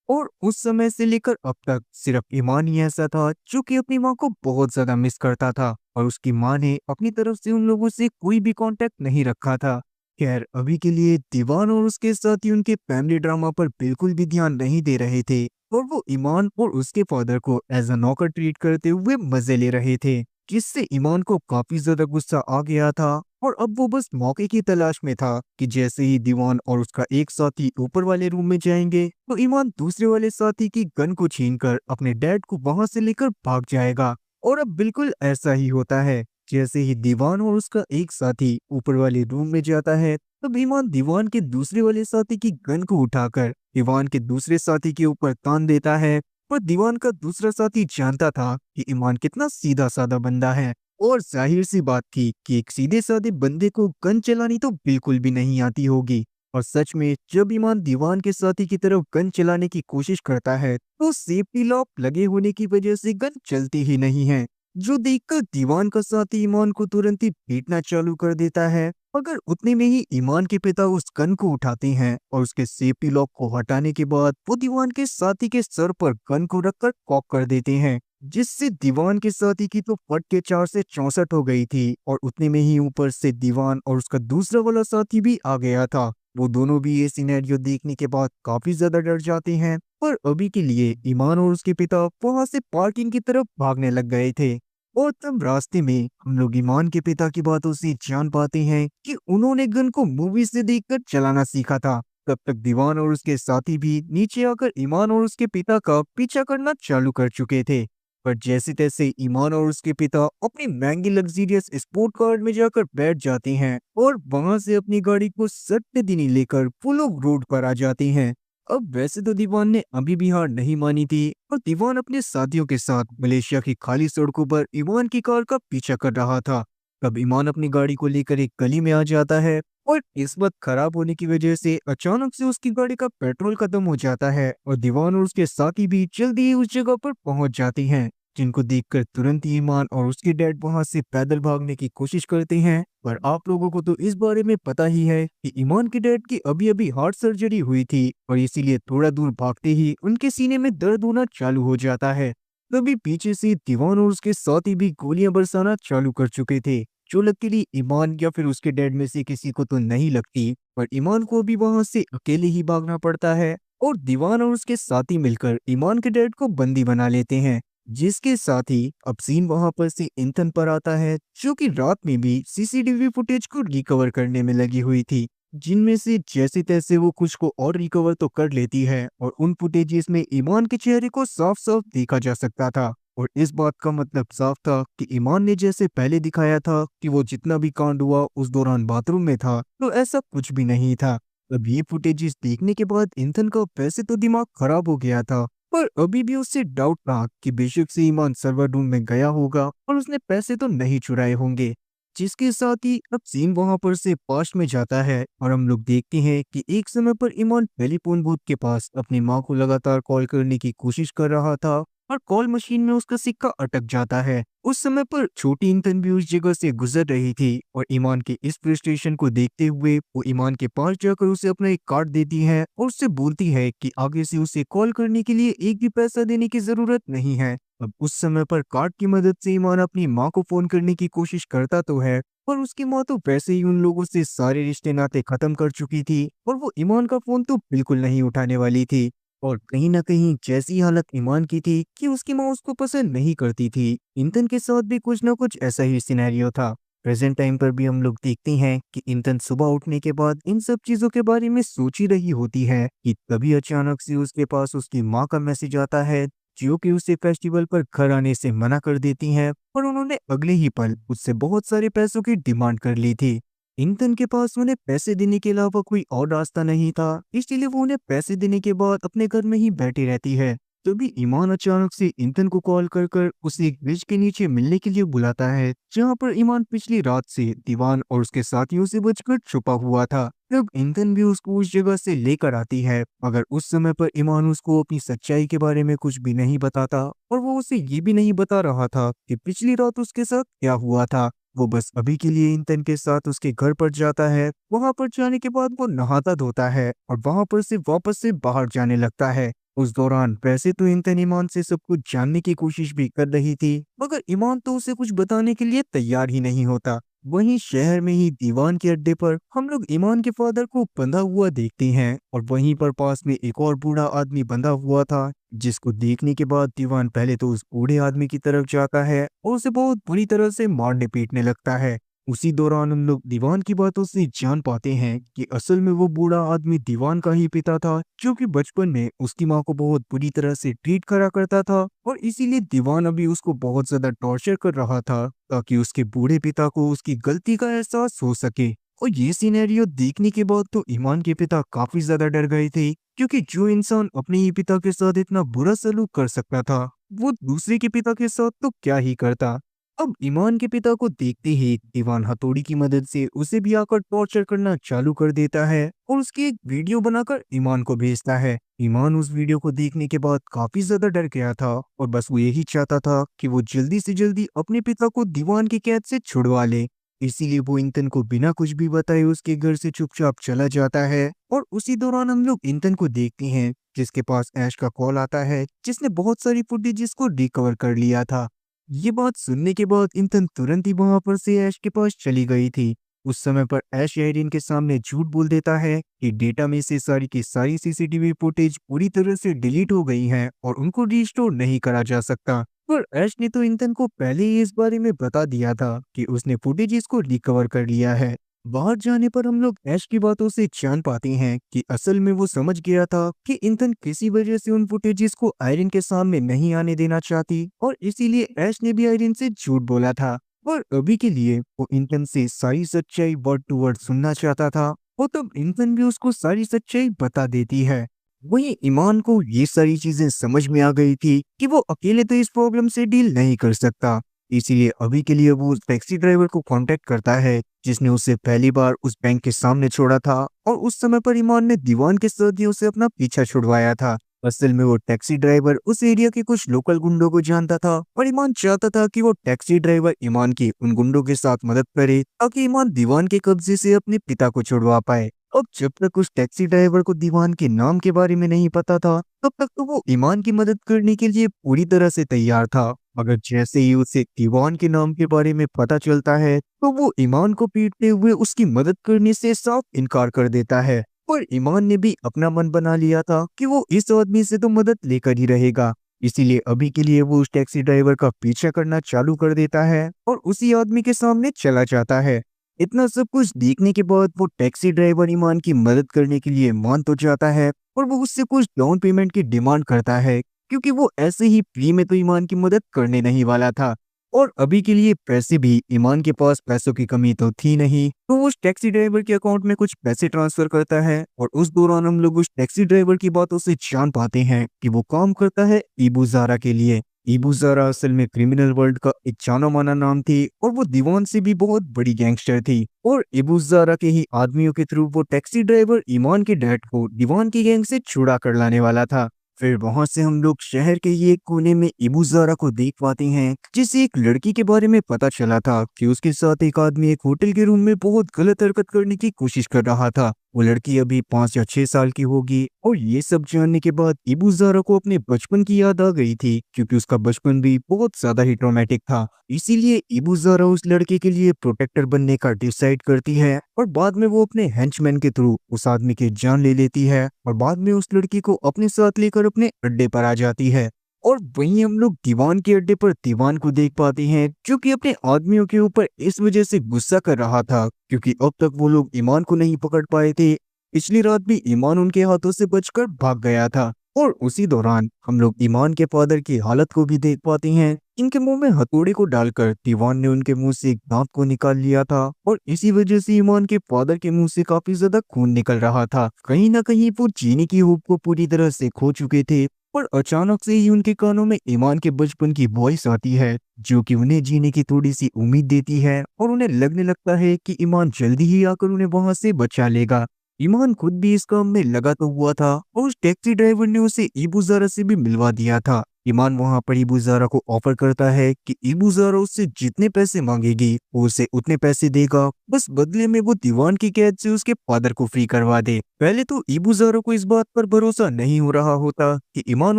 और उस समय से लेकर अब तक सिर्फ ईमान ही ऐसा था जो कि अपनी माँ को बहुत ज्यादा मिस करता था और उसकी माँ ने अपनी तरफ से उन लोगों से कोई भी कांटेक्ट नहीं रखा था। खैर, अभी के लिए दीवान और उसके साथी उनके फैमिली ड्रामा पर बिल्कुल भी ध्यान नहीं दे रहे थे और वो ईमान और उसके फादर को एज अ नौकर ट्रीट करते हुए मजे ले रहे थे, जिससे ईमान को काफी ज्यादा गुस्सा आ गया था। और अब वो बस मौके की तलाश में था कि जैसे ही दीवान और उसका एक साथी ऊपर वाले रूम में जाएंगे तो ईमान दूसरे वाले साथी की गन को छीनकर अपने डैड को वहां से लेकर भाग जाएगा। और अब बिल्कुल ऐसा ही होता है। जैसे ही दीवान और उसका एक साथी ऊपर वाले रूम में जाता है तब ईमान दीवान के दूसरे वाले साथी की गन को उठाकर दीवान के दूसरे साथी के ऊपर तान देता है। पर दीवान का दूसरा साथी जानता था कि ईमान कितना सीधा साधा बंदा है और जाहिर सी बात थी कि एक सीधे साधे बंदे को गन चलानी तो बिल्कुल भी नहीं आती होगी। और सच में जब ईमान दीवान के साथी की तरफ गन चलाने की कोशिश करता है तो सेफ्टी लॉक लगे होने की वजह से गन चलती ही नहीं है, जो देखकर दीवान का साथी ईमान को तुरंत ही पीटना चालू कर देता है। मगर उतने में ही ईमान के पिता उस गन को उठाते हैं और उसके सेफ्टी लॉक को हटाने के बाद वो दीवान के साथी के सर पर गन को रखकर कॉक कर देते हैं, जिससे दीवान के साथी की तो फट के 4 से 64 हो गई थी और उतने में ही ऊपर से दीवान और उसका दूसरा वाला साथी भी आ गया था। वो दोनों भी ये सिनेरियो देखने के बाद काफी ज्यादा डर जाते हैं। पर अभी के लिए ईमान और उसके पिता वहां से पार्किंग की तरफ भागने लग गए थे। और तब रास्ते में हम लोग ईमान के पिता की बातों से जान पाते हैं कि उन्होंने गन को मूवी से देखकर चलाना सीखा था। तब तक दीवान और उसके साथी भी नीचे आकर ईमान और उसके पिता का पीछा करना चालू कर चुके थे। पर जैसे तैसे ईमान और उसके पिता अपनी महंगी लग्जरियस स्पोर्ट कार में जाकर बैठ जाते हैं और वहां से अपनी गाड़ी को सट्टे दिनी लेकर वो लोग रोड पर आ जाते हैं। अब वैसे तो दीवान ने अभी भी हार नहीं मानी थी और दीवान अपने साथियों के साथ मलेशिया की खाली सड़कों पर ईमान की कार का पीछा कर रहा था। तब ईमान अपनी गाड़ी को लेकर एक गली में आ जाता है और किस्मत खराब होने की वजह से अचानक से उसकी गाड़ी का पेट्रोल खत्म हो जाता है और दीवान और उसके साथी भी जल्दी ही उस जगह पर पहुंच जाते हैं, जिनको देखकर तुरंत ही ईमान और उसके डैड वहां से पैदल भागने की कोशिश करते हैं। पर आप लोगों को तो इस बारे में पता ही है कि ईमान के डैड की अभी अभी हार्ट सर्जरी हुई थी और इसीलिए थोड़ा दूर भागते ही उनके सीने में दर्द होना चालू हो जाता है। तभी पीछे से दीवान और उसके साथी भी गोलियां बरसाना चालू कर चुके थे, जो लकीली ईमान या फिर उसके डैड में से किसी को तो नहीं लगती। पर ईमान को भी वहां से अकेले ही भागना पड़ता है और दीवान और उसके साथी मिलकर ईमान के डैड को बंदी बना लेते हैं, जिसके साथ ही अब सीन वहां पर से इंथन पर आता है, जो कि रात में भी सीसीटीवी फुटेज को रिकवर करने में लगी हुई थी, जिनमें से जैसे तैसे वो कुछ को और रिकवर तो कर लेती है और उन फुटेजेस में ईमान के चेहरे को साफ साफ देखा जा सकता था। और इस बात का मतलब साफ था कि ईमान ने जैसे पहले दिखाया था कि वो जितना भी कांड हुआ उस दौरान बाथरूम में था, तो ऐसा कुछ भी नहीं था। अब ये फुटेजेस देखने के बाद इंथन का वैसे तो दिमाग खराब हो गया था, पर अभी भी उससे डाउट था कि बेशक से ईमान सर्वर रूम में गया होगा और उसने पैसे तो नहीं चुराए होंगे। जिसके साथ ही अब सीन वहां पर से पास्ट में जाता है और हम लोग देखते हैं कि एक समय पर ईमान टेलीफोन बूथ के पास अपनी माँ को लगातार कॉल करने की कोशिश कर रहा था और कॉल मशीन में उसका सिक्का अटक जाता है। उस समय पर छोटी इंतन भी उस जगह से गुजर रही थी और ईमान के इस फ्रस्ट्रेशन को देखते हुए वो ईमान के पास जाकर उसे अपना एक कार्ड देती है और उससे बोलती है कि आगे से उसे कॉल करने के लिए एक भी पैसा देने की जरूरत नहीं है। अब उस समय पर कार्ड की मदद से ईमान अपनी माँ को फोन करने की कोशिश करता तो है, पर उसकी माँ तो वैसे ही उन लोगों से सारे रिश्ते नाते खत्म कर चुकी थी और वो ईमान का फोन तो बिल्कुल नहीं उठाने वाली थी। और कहीं ना कहीं जैसी हालत ईमान की थी कि उसकी माँ उसको पसंद नहीं करती थी, इंतन के साथ भी कुछ ना कुछ ऐसा ही सिनेरियो था। प्रेजेंट टाइम पर भी हम लोग देखते हैं कि इंतन सुबह उठने के बाद इन सब चीजों के बारे में सोच ही रही होती है कि तभी अचानक से उसके पास उसकी माँ का मैसेज आता है, जो कि उसे फेस्टिवल पर घर आने से मना कर देती हैं और उन्होंने अगले ही पल उससे बहुत सारे पैसों की डिमांड कर ली थी। इंतन के पास उन्हें पैसे देने के अलावा कोई और रास्ता नहीं था, इसलिए वो उन्हें पैसे देने के बाद अपने घर में ही बैठी रहती है। तभी ईमान अचानक से इंतन को कॉल कर कर उसे एक ब्रिज के नीचे मिलने के लिए बुलाता है, जहाँ पर ईमान पिछली रात से दीवान और उसके साथियों से बचकर छुपा हुआ था। तब इंतन भी उसको उस जगह से लेकर आती है, मगर उस समय पर ईमान उसको अपनी सच्चाई के बारे में कुछ भी नहीं बताता और वो उसे ये भी नहीं बता रहा था कि पिछली रात उसके साथ क्या हुआ था। वो बस अभी के लिए इंतन के साथ उसके घर पर जाता है। वहां पर जाने के बाद वो नहाता धोता है और वहां पर से वापस से बाहर जाने लगता है। उस दौरान वैसे तो इंतन ईमान से सब कुछ जानने की कोशिश भी कर रही थी, मगर ईमान तो उसे कुछ बताने के लिए तैयार ही नहीं होता। वहीं शहर में ही दीवान के अड्डे पर हम लोग ईमान के फादर को बंधा हुआ देखते हैं और वहीं पर पास में एक और बूढ़ा आदमी बंधा हुआ था, जिसको देखने के बाद दीवान पहले तो उस बूढ़े आदमी की तरफ जाता है और उसे बहुत बुरी तरह से मारने पीटने लगता है। उसी दौरान हम लोग दीवान की बातों से जान पाते हैं कि असल में वो बूढ़ा आदमी दीवान का ही पिता था, जो कि बचपन में उसकी माँ को बहुत बुरी तरह से ट्रीट करा करता था और इसीलिए दीवान अभी उसको बहुत ज्यादा टॉर्चर कर रहा था ताकि उसके बूढ़े पिता को उसकी गलती का एहसास हो सके। और ये सिनेरियो देखने के बाद तो ईमान के पिता काफी ज्यादा डर गए थे, क्योंकि जो इंसान अपने ही पिता के साथ इतना बुरा सलूक कर सकता था, वो दूसरे के पिता के साथ तो क्या ही करता। अब ईमान के पिता को देखते ही दीवान हथौड़ी की मदद से उसे भी आकर टॉर्चर करना चालू कर देता है और उसकी एक वीडियो बनाकर ईमान को भेजता है। ईमान उस वीडियो को देखने के बाद काफी ज्यादा डर गया था और बस वो यही चाहता था कि वो जल्दी से जल्दी अपने पिता को दीवान की कैद से छुड़वा ले। इसीलिए वो इंतन को बिना कुछ भी बताए उसके घर से चुपचाप चला जाता है और उसी दौरान हम लोग इंतन को देखते हैं, जिसके पास ऐश का कॉल आता है, जिसने बहुत सारी फुटेजेस को रिकवर कर लिया था। ये बात सुनने के बाद इंतन तुरंत ही वहां पर से ऐश के पास चली गई थी। उस समय पर ऐश आयरीन के सामने झूठ बोल देता है कि डेटा में से सारी की सारी सीसीटीवी फुटेज पूरी तरह से डिलीट हो गई हैं और उनको रिस्टोर नहीं करा जा सकता। पर ऐश ने तो इंतन को पहले ही इस बारे में बता दिया था कि उसने फुटेजेस को रिकवर कर लिया है। बाहर जाने पर हम लोग ऐश की बातों से जान पाते हैं कि असल में वो समझ गया था कि इंतन किसी वजह से उन फुटेजेस को आयरन के सामने नहीं आने देना चाहती और इसीलिए ऐश ने भी आयरन से झूठ बोला था। और अभी के लिए वो इंतन से सारी सच्चाई वर्ड टू वर्ड सुनना चाहता था और तब इंतन भी उसको सारी सच्चाई बता देती है। वहीं ईमान को ये सारी चीजें समझ में आ गई थी कि वो अकेले तो इस प्रॉब्लम से डील नहीं कर सकता, इसीलिए अभी के लिए वो उस टैक्सी ड्राइवर को कांटेक्ट करता है जिसने उसे पहली बार उस बैंक के सामने छोड़ा था और उस समय पर ईमान ने दीवान के साथियों से अपना पीछा छुड़वाया था। असल में वो टैक्सी ड्राइवर उस एरिया के कुछ लोकल गुंडों को जानता था और ईमान चाहता था कि वो टैक्सी ड्राइवर ईमान की उन गुंडों के साथ मदद करे ताकि ईमान दीवान के कब्जे से अपने पिता को छुड़वा पाए। अब जब तक उस टैक्सी ड्राइवर को दीवान के नाम के बारे में नहीं पता था, तब तक तो वो ईमान की मदद करने के लिए पूरी तरह से तैयार था, मगर जैसे ही उसे दीवान के नाम के बारे में पता चलता है तो वो ईमान को पीटते हुए उसकी मदद करने से साफ इनकार कर देता है। पर ईमान ने भी अपना मन बना लिया था कि वो इस आदमी से तो मदद लेकर ही रहेगा, इसीलिए अभी के लिए वो उस टैक्सी ड्राइवर का पीछा करना चालू कर देता है और उसी आदमी के सामने चला जाता है। इतना सब कुछ देखने के बाद वो टैक्सी ड्राइवर ईमान की मदद करने के लिए मान तो जाता है और वो उससे कुछ डाउन पेमेंट की डिमांड करता है, क्योंकि वो ऐसे ही फ्री में तो ईमान की मदद करने नहीं वाला था। और अभी के लिए पैसे भी ईमान के पास पैसों की कमी तो थी नहीं, तो वो उस टैक्सी ड्राइवर के अकाउंट में कुछ पैसे ट्रांसफर करता है और उस दौरान हम लोग उस टैक्सी ड्राइवर की बातों से जान पाते हैं कि वो काम करता है इबू ज़ारा के लिए। इबू ज़ारा असल में क्रिमिनल वर्ल्ड का एक जाना माना नाम थी और वो दीवान से भी बहुत बड़ी गैंगस्टर थी और इबू ज़ारा के ही आदमियों के थ्रू वो टैक्सी ड्राइवर ईमान के डैड को दीवान की गैंग से छुड़ा कर लाने वाला था। फिर वहां से हम लोग शहर के ही एक कोने में इबू ज़ारा को देख पाते हैं, जिसे एक लड़की के बारे में पता चला था कि उसके साथ एक आदमी एक होटल के रूम में बहुत गलत हरकत करने की कोशिश कर रहा था। वो लड़की अभी 5 या 6 साल की होगी और ये सब जानने के बाद इबू ज़ारा को अपने बचपन की याद आ गई थी, क्योंकि उसका बचपन भी बहुत ज्यादा ही ट्रॉमेटिक था। इसीलिए इबू ज़ारा उस लड़के के लिए प्रोटेक्टर बनने का डिसाइड करती है और बाद में वो अपने हेंचमैन के थ्रू उस आदमी की जान ले लेती है और बाद में उस लड़की को अपने साथ लेकर अपने अड्डे पर आ जाती है। और वहीं हम लोग दीवान के अड्डे पर दीवान को देख पाते हैं, जो कि अपने आदमियों के ऊपर इस वजह से गुस्सा कर रहा था क्योंकि अब तक वो लोग ईमान को नहीं पकड़ पाए थे। पिछली रात भी ईमान उनके हाथों से बचकर भाग गया था। और उसी दौरान हम लोग ईमान के फादर की हालत को भी देख पाते हैं। इनके मुंह में हथौड़े को डालकर दीवान ने उनके मुंह से एक दांत को निकाल लिया था और इसी वजह से ईमान के फादर के मुंह से काफी ज्यादा खून निकल रहा था। कहीं ना कहीं वो जीने की होप को पूरी तरह से खो चुके थे। पर अचानक से ही उनके कानों में ईमान के बचपन की वॉइस आती है, जो कि उन्हें जीने की थोड़ी सी उम्मीद देती है और उन्हें लगने लगता है कि ईमान जल्दी ही आकर उन्हें वहां से बचा लेगा। ईमान खुद भी इस काम में लगा तो हुआ था और उस टैक्सी ड्राइवर ने उसे इबू ज़ारा से भी मिलवा दिया था। ईमान वहां पर इबू ज़ारा को ऑफर करता है कि इबू ज़ारा उससे जितने पैसे मांगेगी वो उसे उतने पैसे देगा, बस बदले में वो दीवान की कैद से उसके फादर को फ्री करवा दे। पहले तो इबू ज़ारा को इस बात पर भरोसा नहीं हो रहा होता कि ईमान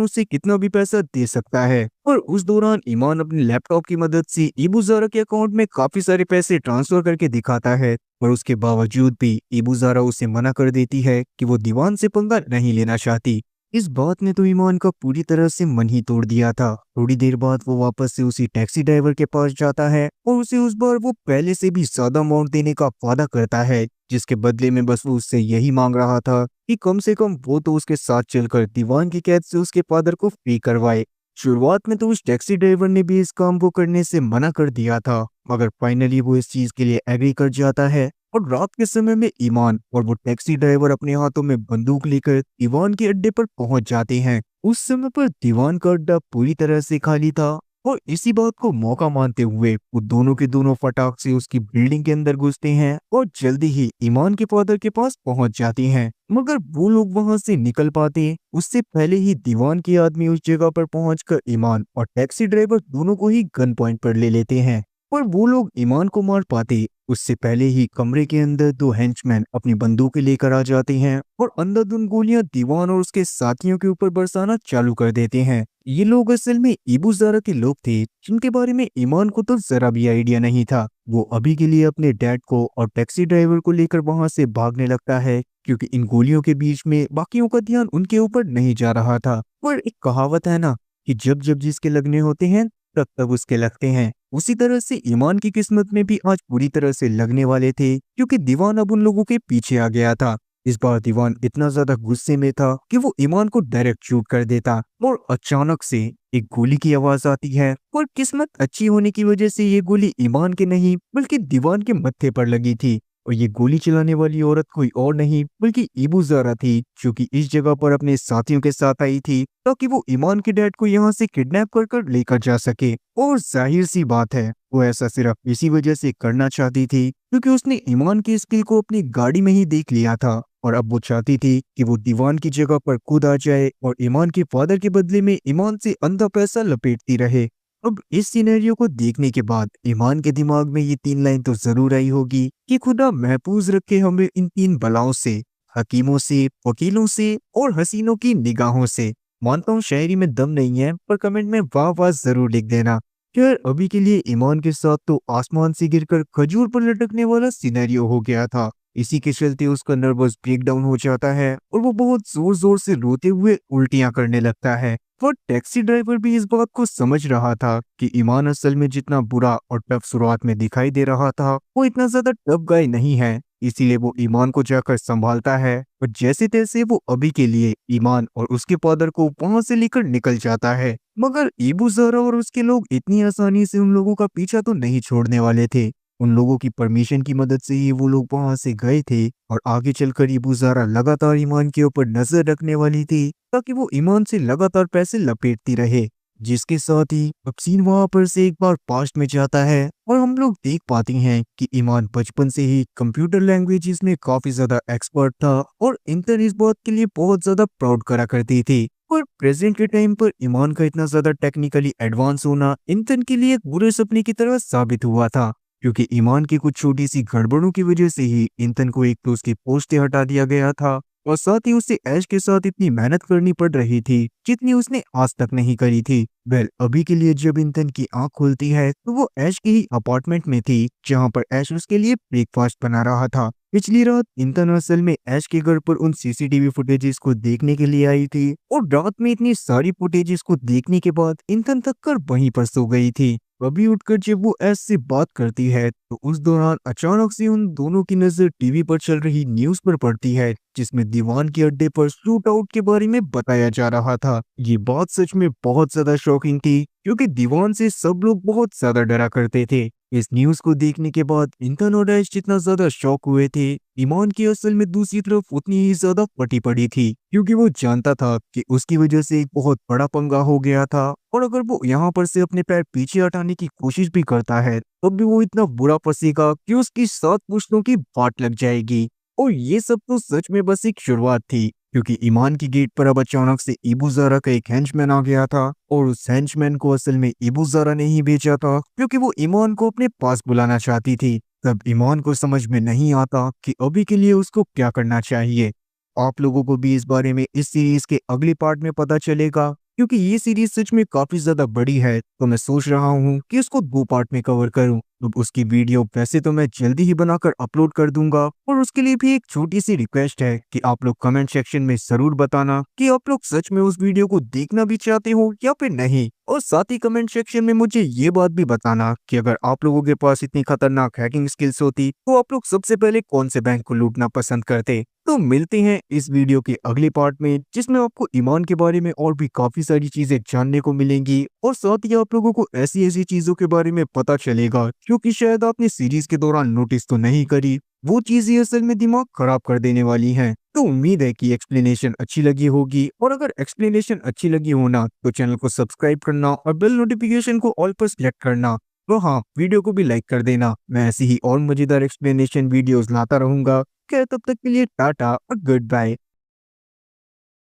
उसे कितना भी पैसा दे सकता है, और उस दौरान ईमान अपने लैपटॉप की मदद से इबू ज़ारा के अकाउंट में काफी सारे पैसे ट्रांसफर करके दिखाता है। पर उसके बावजूद भी इबू ज़ारा उसे मना कर देती है कि वो दीवान से पंगा नहीं लेना चाहती। इस बात ने तो ईमान का पूरी तरह से मन ही तोड़ दिया था। थोड़ी देर बाद वो वापस से उसी टैक्सी ड्राइवर के पास जाता है और उसे उस बार वो पहले से भी ज्यादा अमाउंट देने का वादा करता है, जिसके बदले में बस वो उससे यही मांग रहा था कि कम से कम वो तो उसके साथ चलकर दीवान की कैद से उसके फादर को फ्री करवाए। शुरुआत में तो उस टैक्सी ड्राइवर ने भी इस काम को करने से मना कर दिया था, मगर फाइनली वो इस चीज के लिए एग्री कर जाता है और रात के समय में ईमान और वो टैक्सी ड्राइवर अपने हाथों में बंदूक लेकर दीवान के अड्डे पर पहुंच जाते हैं। उस समय पर दीवान का अड्डा पूरी तरह से खाली था और इसी बात को मौका मानते हुए वो दोनों के दोनों फटाक से उसकी बिल्डिंग के अंदर घुसते हैं और जल्दी ही ईमान के फादर के पास पहुंच जाते हैं। मगर वो लोग वहां से निकल पाते उससे पहले ही दीवान के आदमी उस जगह पर पहुंचकर ईमान और टैक्सी ड्राइवर दोनों को ही गन पॉइंट पर ले लेते हैं। पर वो लोग ईमान को मार पाते उससे पहले ही कमरे के अंदर दो हेंचमैन अपनी बंदूकें लेकर आ जाते हैं और अंधाधुंध गोलियां दीवान और उसके साथियों के ऊपर बरसाना चालू कर देते हैं। ये लोग असल में इबू ज़ारा के लोग थे, जिनके बारे में ईमान को तो जरा भी आइडिया नहीं था। वो अभी के लिए अपने डैड को और टैक्सी ड्राइवर को लेकर वहां से भागने लगता है, क्योंकि इन गोलियों के बीच में बाकियों का ध्यान उनके ऊपर नहीं जा रहा था। पर एक कहावत है ना कि जब जब जिसके लगने होते हैं तब तब उसके लगते हैं। उसी तरह से ईमान की किस्मत में भी आज पूरी तरह से लगने वाले थे, क्योंकि दीवान अब उन लोगों के पीछे आ गया था। इस बार दीवान इतना ज्यादा गुस्से में था कि वो ईमान को डायरेक्ट शूट कर देता और अचानक से एक गोली की आवाज आती है और किस्मत अच्छी होने की वजह से ये गोली ईमान के नहीं बल्कि दीवान के मत्थे पर लगी थी। और ये गोली चलाने वाली औरत कोई और नहीं बल्कि इबू ज़ारा थी, जो कि इस जगह पर अपने साथियों के साथ आई थी ताकि वो ईमान के डैड को यहाँ से किडनैप कर लेकर जा सके। और जाहिर सी बात है वो ऐसा सिर्फ इसी वजह से करना चाहती थी क्योंकि उसने ईमान की स्किल को अपनी गाड़ी में ही देख लिया था और अब वो चाहती थी कि वो दीवान की जगह पर खुद आ जाए और ईमान के फादर के बदले में ईमान से अंधा पैसा लपेटती रहे। अब इस सिनेरियो को देखने के बाद ईमान के दिमाग में ये 3 लाइन तो जरूर आई होगी कि खुदा महफूज रखे हमें इन 3 बलाओं से, हकीमों से, वकीलों से और हसीनों की निगाहों से। मानता हूँ शायरी में दम नहीं है, पर कमेंट में वाह वाह जरूर लिख देना। यार अभी के लिए ईमान के साथ तो आसमान से गिरकर खजूर पर लटकने वाला सिनेरियो हो गया था। इसी के चलते उसका नर्वस ब्रेकडाउन हो जाता है और वो बहुत जोर जोर से रोते हुए उल्टियां करने लगता है। और टैक्सी ड्राइवर भी इस बात को समझ रहा था कि ईमान असल में जितना बुरा और टफ शुरुआत में दिखाई दे रहा था वो इतना ज्यादा टफ गाय नहीं है। इसीलिए वो ईमान को जाकर संभालता है और जैसे तैसे वो अभी के लिए ईमान और उसके फादर को वहां से लेकर निकल जाता है। मगर इबू ज़ारा और उसके लोग इतनी आसानी से उन लोगों का पीछा तो नहीं छोड़ने वाले थे। उन लोगों की परमिशन की मदद से ही वो लोग वहां से गए थे और आगे चलकर इबू ज़ारा लगातार ईमान के ऊपर नजर रखने वाली थी ताकि वो ईमान से लगातार पैसे लपेटती रहे। जिसके साथ ही अब सीन वहां पर से एक बार पास्ट में जाता है और हम लोग देख पाते हैं कि ईमान बचपन से ही कंप्यूटर लैंग्वेजेस में काफी ज्यादा एक्सपर्ट था और इंतन इस बात के लिए बहुत ज्यादा प्राउड करा करती थी। पर प्रेजेंट के टाइम पर ईमान का इतना ज्यादा टेक्निकली एडवांस होना इंतन के लिए एक बुरे सपने की तरह साबित हुआ था, क्योंकि ईमान की कुछ छोटी सी गड़बड़ों की वजह से ही इंतन को एक तो उसकी पोस्ट से हटा दिया गया था और साथ ही उसे ऐश के साथ इतनी मेहनत करनी पड़ रही थी जितनी उसने आज तक नहीं करी थी। वेल, अभी के लिए जब इंतन की आंख खुलती है तो वो ऐश के ही अपार्टमेंट में थी जहां पर ऐश उसके लिए ब्रेकफास्ट बना रहा था। पिछली रात इंतन असल में ऐश के घर पर उन सीसीटीवी फुटेजेस को देखने के लिए आई थी और रात में इतनी सारी फुटेजेस को देखने के बाद इंतन थक कर वहीं पर सो गई थी। अभी उठकर जब वो ऐश से बात करती है तो उस दौरान अचानक से उन दोनों की नजर टीवी पर चल रही न्यूज पर पड़ती है जिसमें दीवान के अड्डे पर शूट आउट के बारे में बताया जा रहा था। ये बात सच में बहुत ज्यादा शॉकिंग थी क्योंकि दीवान से सब लोग बहुत ज्यादा डरा करते थे। इस न्यूज को देखने के बाद इंतन और ऐश जितना ज्यादा शॉक हुए थे, ईमान की असल में दूसरी तरफ उतनी ही ज्यादा फटी पड़ी थी क्योंकि वो जानता था कि उसकी वजह से एक बहुत बड़ा पंगा हो गया था और अगर वो यहाँ पर से अपने पैर पीछे हटाने की कोशिश भी करता है तब भी वो इतना बुरा फंसेगा कि उसकी 7 पुश्तों की वाट लग जाएगी। और ये सब तो सच में बस एक शुरुआत थी क्योंकि ईमान की गेट पर अब अचानक से इबू ज़ारा का एक हेंचमैन आ गया था और उस हेंचमैन को असल में इबू ज़ारा ने ही भेजा था क्योंकि वो ईमान को अपने पास बुलाना चाहती थी। तब ईमान को समझ में नहीं आता कि अभी के लिए उसको क्या करना चाहिए। आप लोगों को भी इस बारे में इस सीरीज के अगले पार्ट में पता चलेगा क्योंकि ये सीरीज सच में काफी ज्यादा बड़ी है तो मैं सोच रहा हूँ कि इसको 2 पार्ट में कवर करूँ। तो उसकी वीडियो वैसे तो मैं जल्दी ही बनाकर अपलोड कर दूंगा और उसके लिए भी एक छोटी सी रिक्वेस्ट है कि आप लोग कमेंट सेक्शन में जरूर बताना कि आप लोग सच में उस वीडियो को देखना भी चाहते हो या फिर नहीं। और साथ ही कमेंट सेक्शन में मुझे ये बात भी बताना कि अगर आप लोगों के पास इतनी खतरनाक हैकिंग स्किल्स होती तो आप लोग सबसे पहले कौन से बैंक को लूटना पसंद करते। तो मिलते हैं इस वीडियो के अगले पार्ट में जिसमें आपको ईमान के बारे में और भी काफी सारी चीजें जानने को मिलेंगी और साथ ही आप लोगों को ऐसी ऐसी चीजों के बारे में पता चलेगा क्योंकि शायद आपने सीरीज के दौरान नोटिस तो नहीं करी, वो चीजें असल में दिमाग खराब कर देने वाली हैं। तो उम्मीद है कि एक्सप्लेनेशन अच्छी लगी होगी और अगर एक्सप्लेनेशन अच्छी लगी हो ना तो चैनल को सब्सक्राइब करना और बेल नोटिफिकेशन को ऑल पर सिलेक्ट करना। तो हाँ, वीडियो को भी लाइक कर देना। मैं ऐसी ही और मजेदार एक्सप्लेनेशन वीडियोस लाता रहूंगा। क्या तब तक के लिए टाटा और गुड बाय।